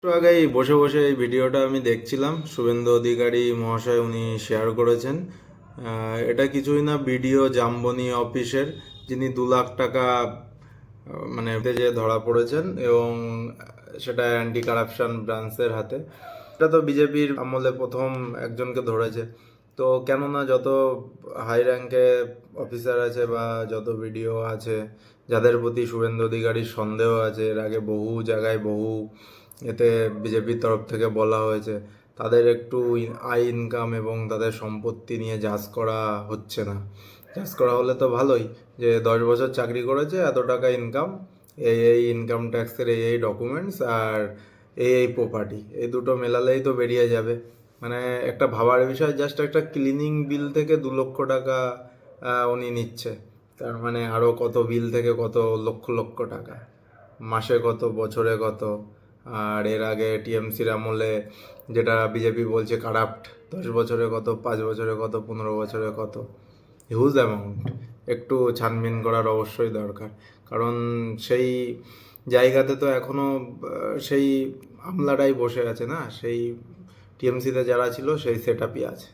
একটু আগেই বসে বসে এই ভিডিওটা আমি দেখছিলাম, শুভেন্দু অধিকারী মহাশয় উনি শেয়ার করেছেন। এটা কিছুই না, বিডিও জামবনি অফিসের, যিনি 2 লাখ টাকা মানে যে ধরা পড়েছেন, এবং সেটা অ্যান্টি কারাপশন ব্রাঞ্চের হাতে। এটা তো বিজেপির আমলে প্রথম একজনকে ধরেছে। তো কেননা যত হাই র্যাঙ্কে অফিসার আছে বা যত বিডিও আছে যাদের প্রতি শুভেন্দু অধিকারীর সন্দেহ আছে, এর আগে বহু জায়গায় বহু এতে বিজেপির তরফ থেকে বলা হয়েছে, তাদের একটু আয় ইনকাম এবং তাদের সম্পত্তি নিয়ে জাজ করা হচ্ছে না। জাজ করা হলে তো ভালোই, যে 10 বছর চাকরি করেছে, এত টাকা ইনকাম, এই ইনকাম ট্যাক্সের এই ডকুমেন্টস, আর এই প্রপার্টি, এই দুটো মেলালেই তো বেরিয়ে যাবে। মানে একটা ভাবার বিষয়, জাস্ট একটা ক্লিনিং বিল থেকে 2 লক্ষ টাকা উনি নিচ্ছে। তার মানে আরও কত বিল থেকে কত লক্ষ লক্ষ টাকা, মাসে কত, বছরে কত। আর এর আগে টিএমসির আমলে যেটা বিজেপি বলছে কারাপ্ট, 10 বছরে কত, 5 বছরে কত, 15 বছরে কত, হিউজ অ্যামাউন্ট। একটু ছানবিন করার অবশ্যই দরকার, কারণ সেই জায়গাতে তো এখনও সেই আমলারাই বসে আছে না, সেই টিএমসিতে যারা ছিল সেই সেট আপই আছে।